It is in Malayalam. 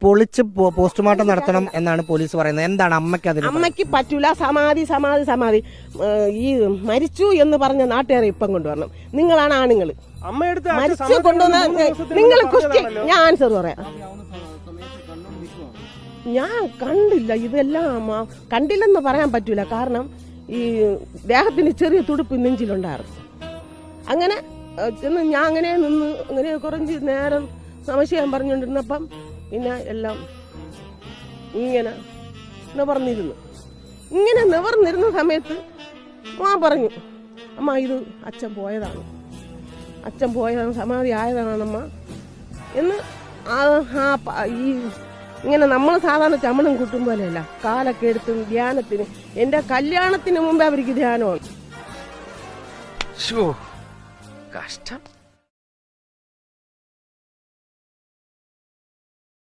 പൊളിച്ച് പോസ്റ്റ്മോർട്ടം നടത്തണം എന്നാണ് പോലീസ് പറയുന്നത്. എന്താണ് അമ്മയ്ക്ക് അതിന്? അമ്മയ്ക്ക് പറ്റൂല. സമാധി ഈ മരിച്ചു എന്ന് പറഞ്ഞ നാട്ടുകാരെ ഇപ്പം കൊണ്ടുവരണം. നിങ്ങളാണ് ആണുങ്ങൾ. മരിച്ചു കൊണ്ടുവന്ന നിങ്ങൾ ഞാൻ ആൻസർ പറയാം. ഞാൻ കണ്ടില്ല, ഇതെല്ലാം കണ്ടില്ലെന്ന് പറയാൻ പറ്റൂല. കാരണം ഈ ദേഹത്തിന് ചെറിയ തുടുപ്പ് നെഞ്ചിലുണ്ടായിരുന്നു. അങ്ങനെ ചെന്ന് ഞാൻ അങ്ങനെ കുറച്ച് നേരം സംശയം പറഞ്ഞുകൊണ്ടിരുന്നപ്പം പിന്നെ എല്ലാം ഇങ്ങനെ നിവർന്നിരുന്ന സമയത്ത് ഞാൻ പറഞ്ഞു, അമ്മ ഇത് അച്ഛൻ പോയതാണ്, സമാധി ആയതാണമ്മ എന്ന്. ഈ ഇങ്ങനെ നമ്മൾ സാധാരണ ചമണം കൂട്ടും പോലെയല്ല, കാലൊക്കെ എടുത്തും ധ്യാനത്തിന്. എന്റെ കല്യാണത്തിന് മുമ്പേ അവർക്ക് ധ്യാനമാണ്. കഷ്ടം.